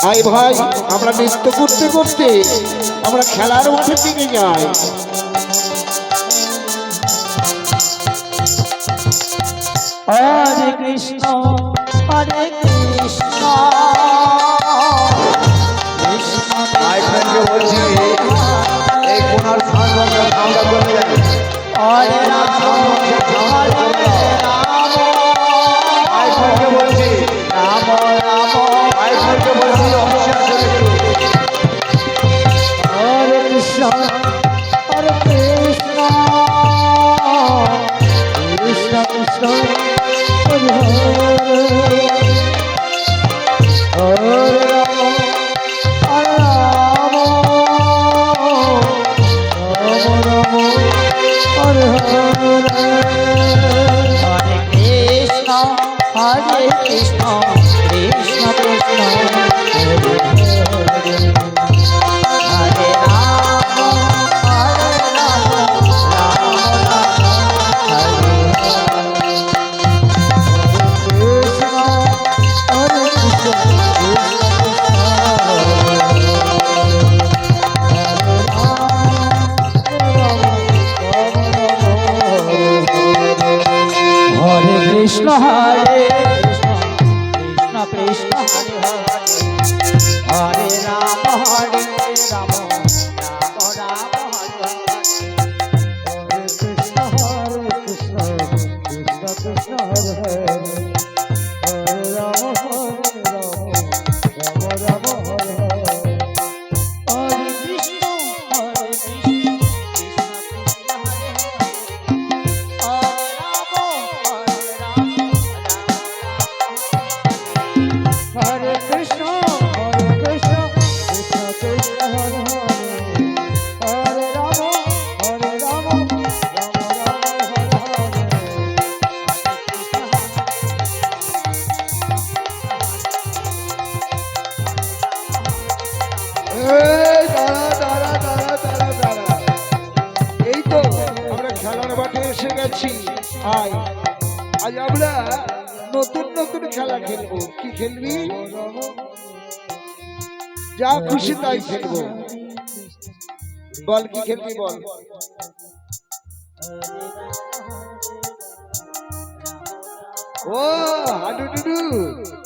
I ভাই আমরা নৃত্য করতে করতে আমরা খেলার মাঠের দিকে যাই। হরে কৃষ্ণ হরে কৃষ্ণ কৃষ্ণ আইফ্রেন্ডকে বলছি এই কোনার সাউন্ডটা সাউন্ডটা চলে যাবে। হরে রাম হরে রাম আইফ্রেন্ডকে বলছি রাম রাম আইফ্রেন্ডকে বলছি অফিসিয়াল চলে একটু। হরে কৃষ্ণ হরে কৃষ্ণ কৃষ্ণ কৃষ্ণ হরে হরে রাম হরে রাম রাম রাম হরে হরে হরে কৃষ্ণ হরে কৃষ্ণ কৃষ্ণ কৃষ্ণ হরে হরে হরে রাম হরে রাম রাম রাম হরে কৃষ্ণ হরে কৃষ্ণ হরে কৃষ্ণ হরে কৃষ্ণ কৃষ্ণ হরে হরে রাম হরে রাম রাম রাম হরে হরে কৃষ্ণ কৃষ্ণ কৃষ্ণ হরে হরে রাম হরে রাম রাম রাম হরে হরে হরে কৃষ্ণ কৃষ্ণ কৃষ্ণ হরে হরে কৃষ্ণ কৃষ্ণ কৃষ্ণ কৃষ্ণ হরে হরে রাম হরে রাম রাম রাম হরে এই দাঁড়া দাঁড়া দাঁড়া দাঁড়া দাঁড়া, এই তো আমরা খেলার মাঠে এসে গেছি। আয় আজ আমরা নতুন নতুন খেলা খেলবো। কি খেলবি? যা খুশি তাই খেলবো। বল কি খেলবি বল। ও হাডুডুডু,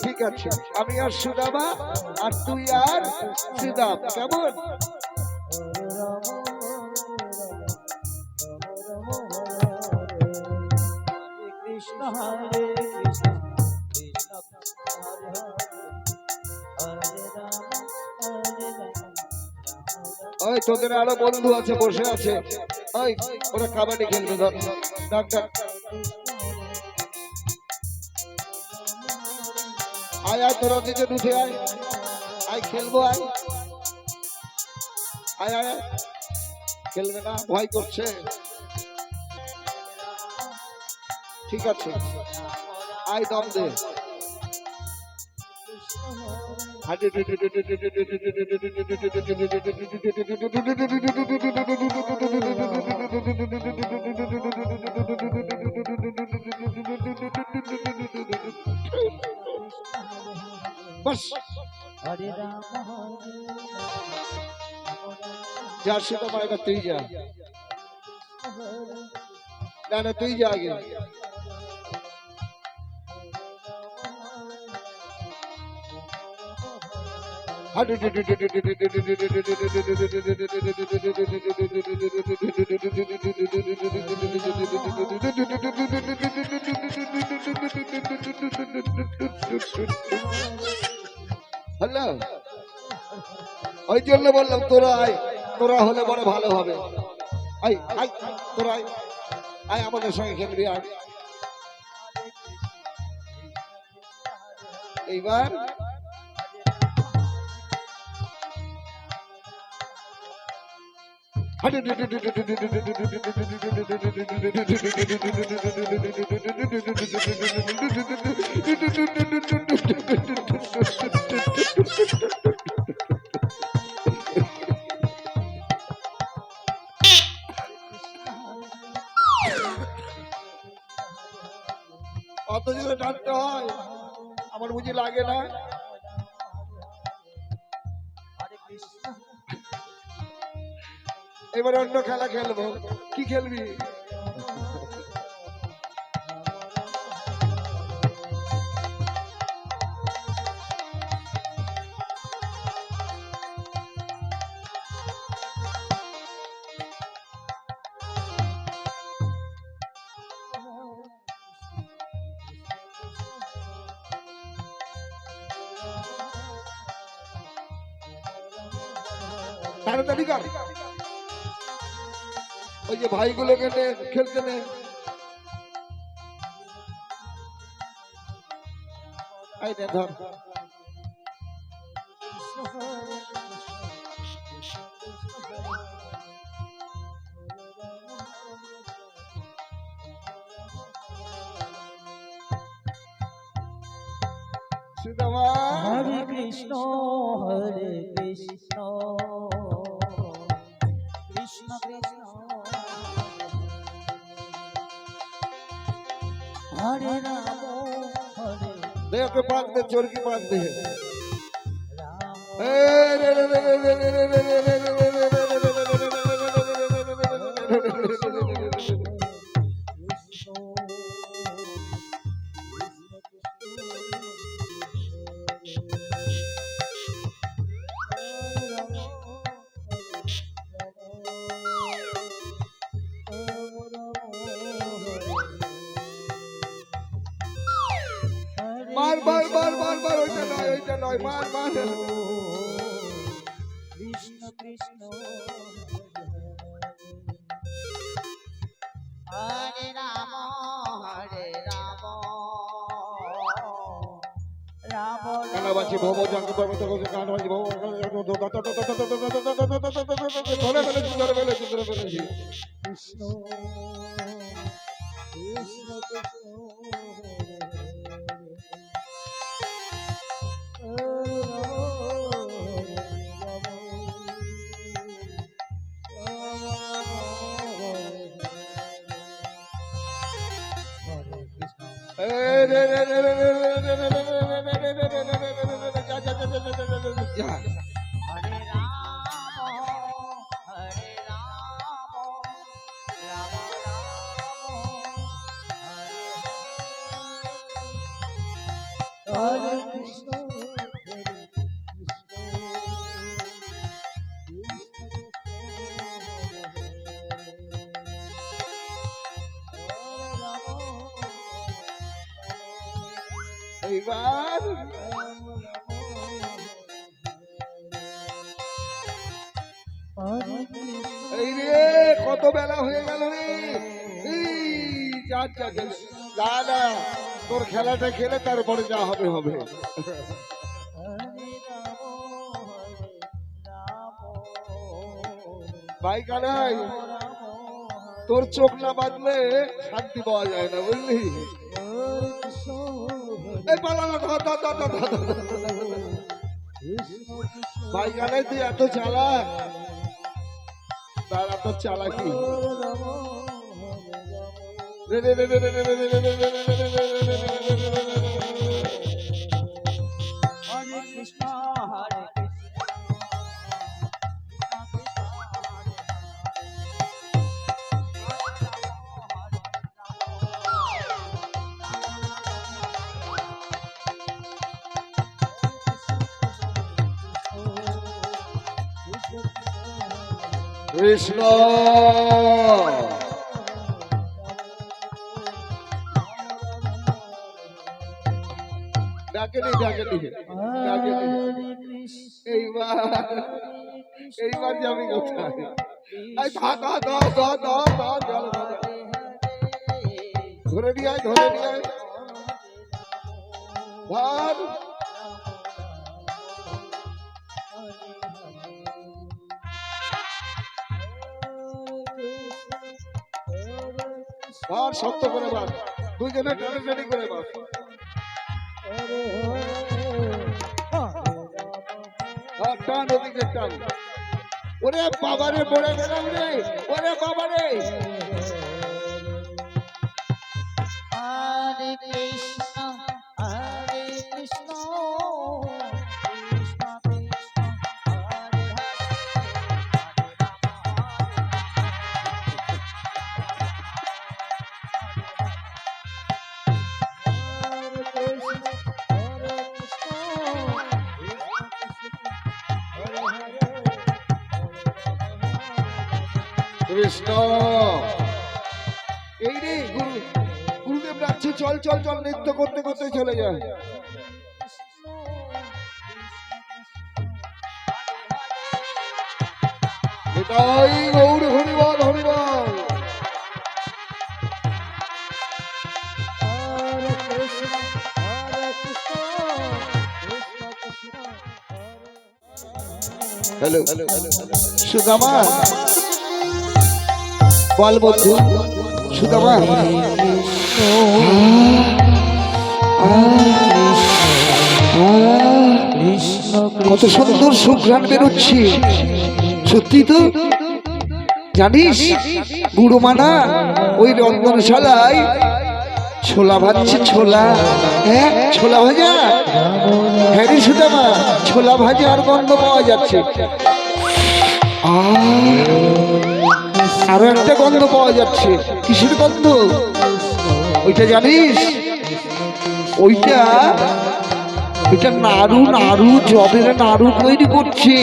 ঠিক আছে। আমি আর সুদামা আর তুই আর সুদাম, কেমন? কৃষ্ণ হরে কৃষ্ণ কৃষ্ণ কৃষ্ণ হরে হরে রাম হরে রাম ওই তোদের আরো বন্ধু আছে বসে আছে, ওই ওরা কাবাডি খেলবে। ধর ডাক ডাক। আয় আয় তোরা দিকে উঠে আয়, আয় খেলবো। আয় আয় আয় আয়। খেলবে না, ভয় করছে। ঠিক আছে আয়, দম দে। বাস হরে রাম হরে যা সেটা মায়েরা, তুই যা। না না তুই যা আগে। হ্যালো, ওই জন্য বললাম তোরা আয়, তোরা হলে বড় ভালো হবে। আয় আয় তোরা আয়, আয় আমাদের সঙ্গে খেলবি। আয় এইবার অত জোরে টানতে হয়, আমার বুঝি লাগে না? এবার অন্য খেলা খেলবো। কি খেলবি? তাড়াতাড়ি কর। ওই যে ভাইগুলোকে নে, খেলতে নে। এই নে ধর। সীতামা হরে কৃষ্ণ কৃষ্ণ কৃষ্ণ হরে রাম হরে দে ওকে পাক দে, চোরকি পাক দে। রাম এ রে রে রে রে রে রে রে রে রে রে রে রে রে রে রে মার মার মার মার মার, ওইটা নয় মার মার। কৃষ্ণ কৃষ্ণ হরে রাম রাম কানাবাসী ভব জঙ্গ পর্বত গোজে কানাবাসী ভব ধরে ফেলেছি ধরে ফেলেছি ধরে ফেলেছি। কৃষ্ণ কৃষ্ণ কৃষ্ণ এ রে রে রে রে রে রে রে রে রে রে রে রে রে রে রে রে যা যা যা যা যা যা যা যা। হরে রাম হরে রাম রাম রাম হরে কৃষ্ণ এইবার এই রে কত বেলা হয়ে গেল রে। এই যা যা যা যা না, তোর খেলাটা খেলে তারপরে যা হবে হবে। ভাই কানাই, তোর চোখ না বাঁধলে শান্তি পাওয়া যায় না, বুঝলি? এই পালা না, ধর ধর ধর ধর ধর ধর। ভাই কানাই তুই এত চালাক, তার এত চালাকি। রে রে রে রে রে রে রে রে রে রে রে রে রে রে রে রে রে। হরে কৃষ্ণ হরে কৃষ্ণ ডাকেনি ডাকেনি ডাকেনি। এইবার এইবার যাবি কোথায়? এই ধা ধা ধা ধা ধা ধা চল ধরে নিয়ে আয় ধরে নিয়ে আয় ধর। ধর শক্ত করে বাঁধ, দুইজনে টানাটানি করে বাঁধ। ধর টান ওদিকে টান। ওরে বাবারে পড়ে গেলাম রে, ওরে বাবারে। হরে কৃষ্ণ হরে কৃষ্ণ কৃষ্ণ কৃষ্ণ হরে হরে হরে রাম কৃষ্ণ এই রে গুরুদেব ডাকছে, চল চল চল, নৃত্য করতে করতে চলে যায়। এটাই গৌর হরিবল হরিবল। হরে কৃষ্ণ হরে কৃষ্ণ কৃষ্ণ কৃষ্ণ হ্যালো সুদামা, বল বন্ধু সুদামা। কত সুন্দর সুঘ্রাণ বেরোচ্ছে, সত্যি তো। জানিস বুড়ো মানা ওই রন্ধনশালায় ছোলা ভাজছে, ছোলা, হ্যাঁ ছোলা ভাজা। হ্যাঁ রে সুদামা, ছোলা ভাজা আর গন্ধ পাওয়া যাচ্ছে। আরো একটা গন্ধ পাওয়া যাচ্ছে। কিসের গন্ধ ওইটা জানিস? ওইটা ওইটা নাড়ু, নাড়ু জবের নাড়ু তৈরি করছে,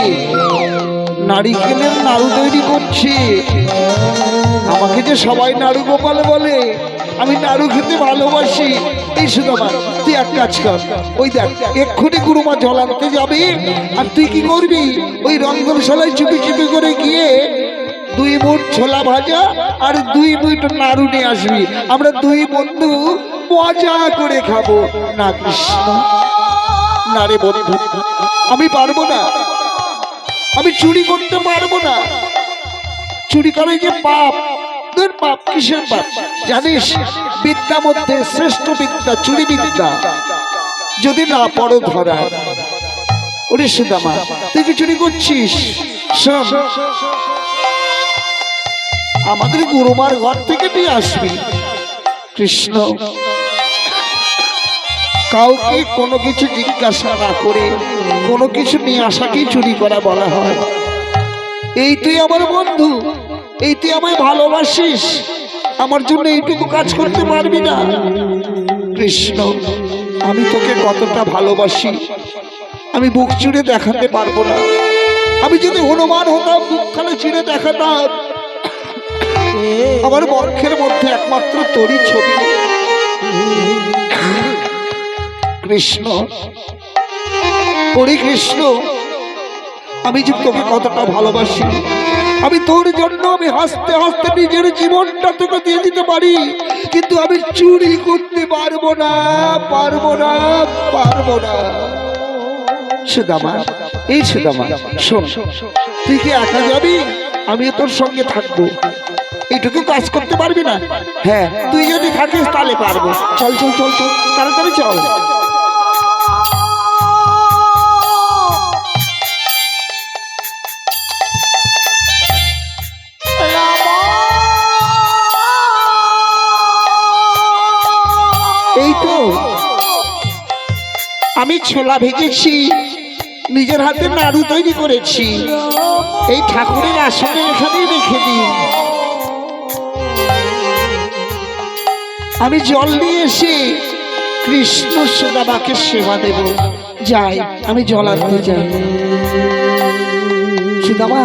নারিকেলের নাড়ু তৈরি করছে। আমাকে যে সবাই নাড়ু গোপাল বলে, আমি নাড়ু খেতে ভালোবাসি। এই সুদামা তুই এক কাজ কর, ওই দেখ এক্ষুনি গুরুমা জল আনতে যাবে, আর তুই কি করবি ওই রন্ধনশালায় চুপি চুপি করে গিয়ে 2 মুঠ ছোলা ভাজা আর 2 মুঠ নাড়ু নিয়ে আসবি। আমরা 2 বন্ধু মজা করে খাবো। না কৃষ্ণ, না রে বন্ধু, আমি পারবো না, আমি চুরি করতে পারবো না। চুরি করে যে পাপ, পাপ কিসের পাপ জানিস? বিদ্যা মধ্যে শ্রেষ্ঠ বিদ্যা চুরি বিদ্যা, যদি না পড়ো ধরা। ওরে সুদামা তুই কি চুরি করছিস? শোন, আমাদের গুরুমার ঘর থেকে নিয়ে আসবি। কৃষ্ণ কাউকে কোনো কিছু জিজ্ঞাসা না করে কোনো কিছু নিয়ে আসাকেই চুরি করা বলা হয়। এই তুই আমার বন্ধু, এই তুই আমায় ভালোবাসিস, আমার জন্য এইটুকু কাজ করতে পারবি না? কৃষ্ণ আমি তোকে কতটা ভালোবাসি আমি বুক চিরে দেখাতে পারবো না। আমি যদি হনুমান হতাম, বুকখানে চিরে দেখাতাম। আমার বক্ষের মধ্যে একমাত্র তোরই ছবি। কৃষ্ণ ওরে কৃষ্ণ, আমি যে তোকে কতটা ভালোবাসি, আমি তোর জন্য আমি হাসতে হাসতে নিজের জীবনটা তোকে দিয়ে দিতে পারি, কিন্তু আমি চুরি করতে পারবো না, পারবো না, পারবো না। সুদামা, এই সুদামা শোন, তুই কি একা যাবি? আমি তোর সঙ্গে থাকবো। এইটুকু কাজ করতে পারবি না? হ্যাঁ তুই যদি থাকিস তাহলে পারবো। চল চল চল চল, তাড়াতাড়ি চল। এই তো আমি ছোলা ভেজেছি, নিজের হাতে নাড়ু তৈরি করেছি, এই ঠাকুরের আসনে এখানেই রেখে দিই। আমি জল নিয়ে এসে কৃষ্ণ সুদামাকে সেবা দেব। যাই, আমি জল আনতে যাই। সুদামা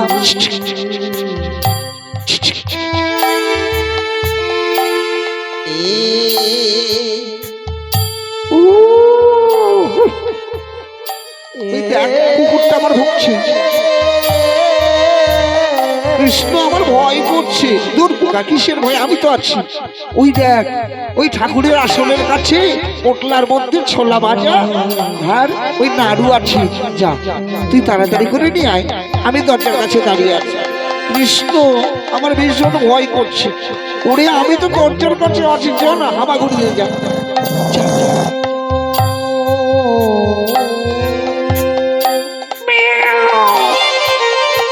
কুকুরটা আমার ভুগছে। কৃষ্ণ আমার ভয় করছে। দূর পোকা, কিসের ভয়? আমি তো আছি। ওই দেখ, ওই ঠাকুরের আসনের কাছে পোটলার মধ্যে ছোলা ভাজা আর ওই নাড়ু আছে। যা তুই তাড়াতাড়ি করে নিয়ে আয়, আমি দরজার কাছে দাঁড়িয়ে আছি। কৃষ্ণ আমার ভীষণ ভয় করছে। ওরে আমি তো দরজার কাছে আছি, যা না হামাগুড়ি হয়ে যা।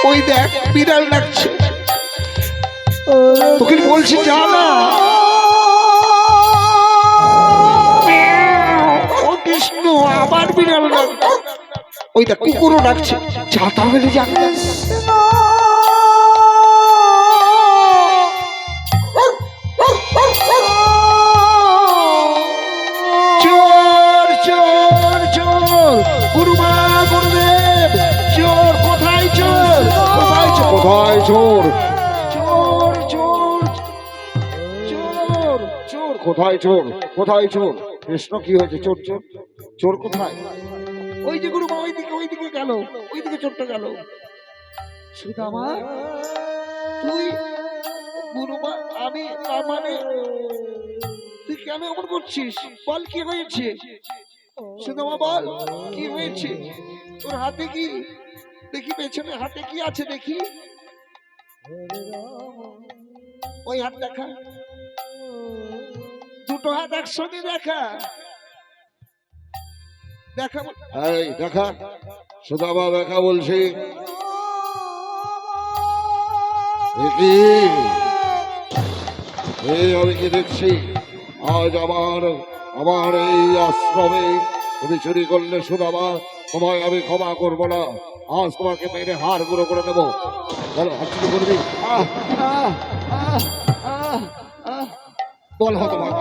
ওই দেখ বিড়াল ডাকছে, তোকে বলছি যা না। ও কৃষ্ণ আবার বিড়াল ডাকছে। ওই দেখ কুকুরও ডাকছে, যা তাহলে যা। চোর চোর চোর, গুরুমা গুরুদেব, চোর কোথায়? চোর কোথায়? কোথায় চোর? চোর কোথায় চোর, কোথায় চোর? কৃষ্ণ কি হয়েছে? চোর চোর চোর কোথায়? ওই যে গুরুমা ওইদিকে গেল, ওইদিকে চোরটা গেল। সুদামা তুই, গুরুমা আমি, তার মানে তুই কেন এমন করছিস? বল কি হয়েছে? সুদামা বল কি হয়েছে? তোর হাতে কি দেখি, পেছনে হাতে কি আছে দেখি, ওই হাত দেখা, দুটো হাত একসঙ্গে দেখা, দেখা। এই দেখা, সুদামা দেখা বলছি। এ কি? এই আমি কি দেখছি? আজ আমার আমার এই আশ্রমে তুমি চুরি করলে সুদামা, তোমায় আমি ক্ষমা করবো না। আজ তোমাকে মেরে হাড় গুঁড়ো করে দেবো। বলো, হাত চুরি করবি? আহ আহ আহ আহ আহ বল তোমার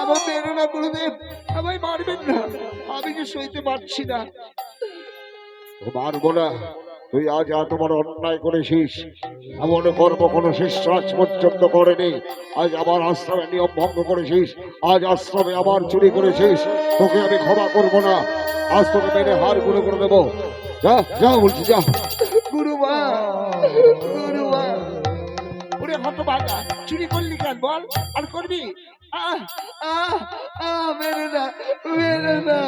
আমার মেরো না গুরুদেব, আমায় মারবেন না, আমি যে সইতে পারছি না। মারবো না? তুই আজ এত বড় অন্যায় করেছিস। এমন কর্ম কোনো শিষ্য আজ পর্যন্ত করেনি। আজ আমার আশ্রমে নিয়ম ভঙ্গ করেছিস, আজ আশ্রমে আবার চুরি করেছিস। তোকে আমি ক্ষমা করবো না। আজ তোকে মেরে হাড় গুঁড়ো করে দেবো। যা যা বলছি, যা। গুরুমা গুরুমা, ওরে হতভাগা, চুরি করলি কেন বল? আর করবি? আহ আহ আহ মেরো না, মেরো না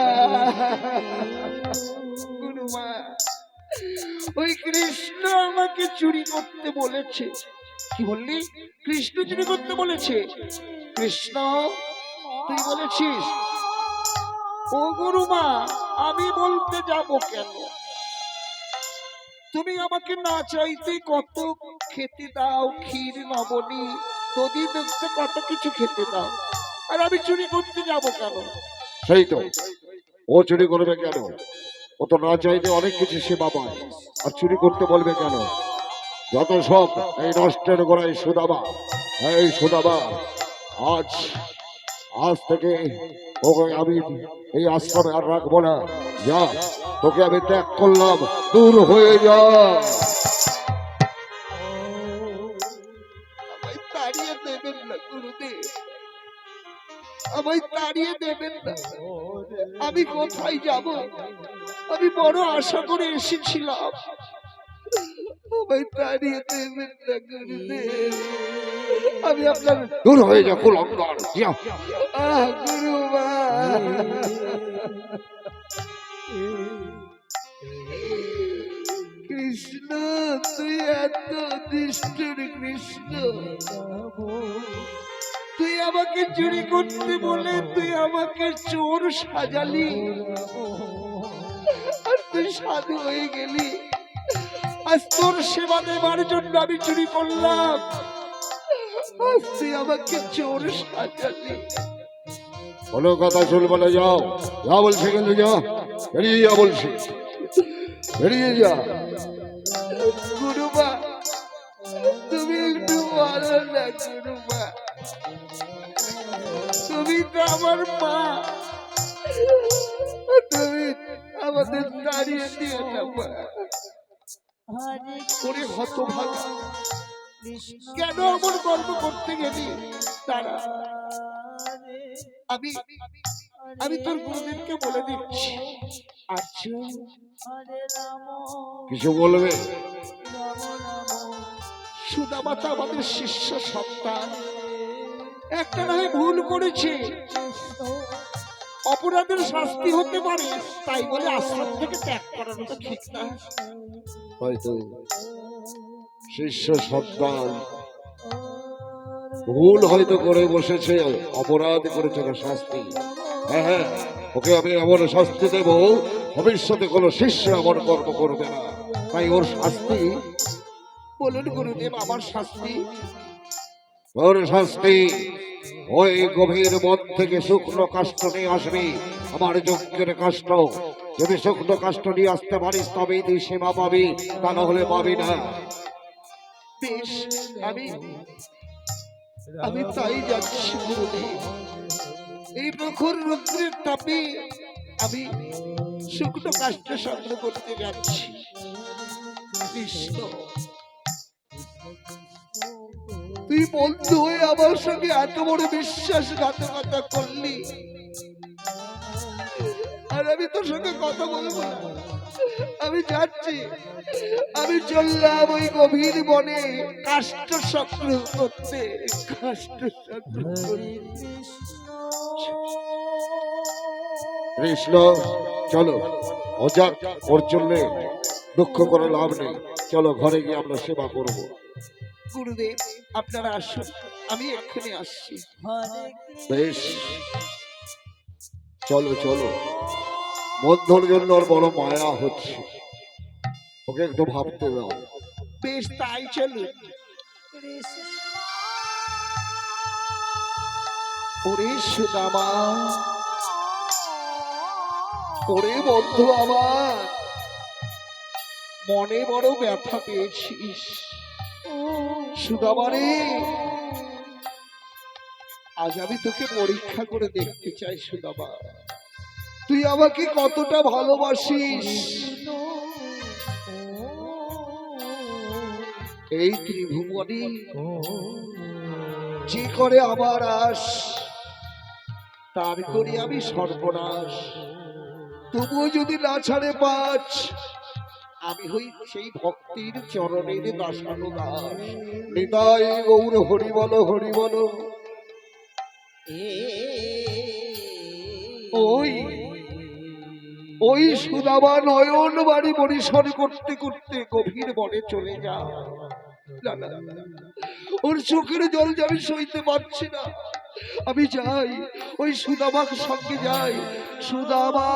গুরুমা। ওই কৃষ্ণ আমাকে চুরি করতে বলেছে। কি বললি? কৃষ্ণ চুরি করতে বলেছে? কৃষ্ণ তুই বলেছিস? ও গুরুমা, আমি বলতে যাব কেন? তুমি আমাকে না চাইতে কত খেতে দাও, ক্ষীর নবনী দধি দুগ্ধ কত কিছু খেতে দাও, আর আমি চুরি করতে যাব কেন? সেই তো, ও চুরি করবে কেন? ও তো না চাইতে অনেক কিছু সেবা পায়, আর চুরি করতে বলবে কেন? যত সব এই নষ্টের গোড়ায় সুদামা। এই সুদামা, আজ আজ থেকে ওকে আমি এই আশ্রমে আর রাখবো না। যা, তোকে আমি ত্যাগ করলাম, দূর হয়ে যা। আমায় তাড়িয়ে দেবেন না গুরুদেব, আমায় তাড়িয়ে দেবেন না। আমি কোথায় যাব? আমি বড় আশা করে এসেছিলাম, আমায় তাড়িয়ে দেবেন না গুরুদেব। আমি আপনার দূর হয়ে যা কুলঙ্গার, যা। গুরুমা। কৃষ্ণ তুই এত নিষ্ঠুর কৃষ্ণ, তুই আমাকে চুরি করতে বলে তুই আমাকে চোর সাজালি, আর তুই সাধু হয়ে গেলি। আজ তোর সেবা দেবার জন্য আমি চুরি করলাম, আজ তুই আমাকে চোর সাজালি। কোনো কথা শুনবো না, যাও। যা বলছি কিন্তু যা, বেরিয়ে যা বলছি, বেরিয়ে যা। গুরুমা তুমি একটু বলো না গুরুমা, তুমি তো আমার মা, তুমি আমাদের দাঁড়িয়ে দিও না মা। ওরে হতভাগা, কেন এমন কর্ম করতে গেলি? তারা আমি আমি তোর গুরুদেবকে বলে দিচ্ছি। আচ্ছা কিছু বলবে? সুদামা তো আমাদের শিষ্য সন্তান, একটা না হয় ভুল করেছে, অপরাধের শাস্তি হতে পারে, তাই বলে আশ্রম থেকে ত্যাগ করানো তো ঠিক না। হয়তো শিষ্য সন্তান ভুল হয়তো করে বসেছে, অপরাধ করেছে, না শাস্তি। হ্যাঁ হ্যাঁ, ওকে আমি এমন শাস্তি দেব, ভবিষ্যতে কোনো শিষ্য এমন কর্ম করবে না। তাই ওর শাস্তি। বলুন গুরুদেব, আমার শাস্তি? ওর শাস্তি ওই গভীর মন থেকে শুকনো কাষ্ঠ নিয়ে আসবি, আমার যজ্ঞের কাষ্ঠ। যদি শুকনো কাষ্ঠ নিয়ে আসতে পারিস তবেই তুই সেবা পাবি, তা না হলে পাবি না। বেশ, আমি তাই যাচ্ছি গুরুদেব। এই প্রখর রৌদ্রের তাপে আমি শুকনো কাষ্ঠ সংগ্রহ করতে যাচ্ছি। কৃষ্ণ তুই তুই বন্ধু হয়ে আমার সঙ্গে এত বড় বিশ্বাসঘাতকতা করলি, আর আমি তোর সঙ্গে কথা বলবো না। আমি যাচ্ছি, আমি চললাম ওই গভীর বনে কাষ্ঠ চক্র করতে, কাষ্ঠ চক্র হরে করতে। কৃষ্ণ কৃষ্ণ চলো, ও যাক, ওর জন্য দুঃখ করে লাভ নেই। চলো ঘরে গিয়ে আমরা সেবা করবো। গুরুদেব আপনারা আসুন, আমি এক্ষুনি আসছি। হরে বেশ, চলো চলো। বন্ধুর জন্য ওর বড় মায়া হচ্ছে, ওকে একটু ভাবতে দাও। বেশ তাই চলুন। কৃষ্ণ ওরে সুদামা, ওরে বন্ধু আমার, মনে বড় ব্যথা পেয়েছিস। সুদামা রে, আজ আমি তোকে পরীক্ষা করে দেখতে চাই সুদামা, তুই আমাকে কতটা ভালোবাসিস। এই ত্রিভুবনে যে করে আমার আস, তার করি আমি সর্বনাশ। তবুও যদি না ছাড়ে পাঁচ, আমি হই সেই ভক্তির চরণের দাসানুদাস। নিতাই গৌর হরি বলো, হরি বলো। ওই ওই সুদামা নয়ন বাড়ি পরিসর করতে করতে গভীর বনে চলে যা। না, না, না, না, না। ওর চোখের জল যে আমি সইতে পারছি না, আমি যাই, ওই সুদামার সঙ্গে যাই। সুদামা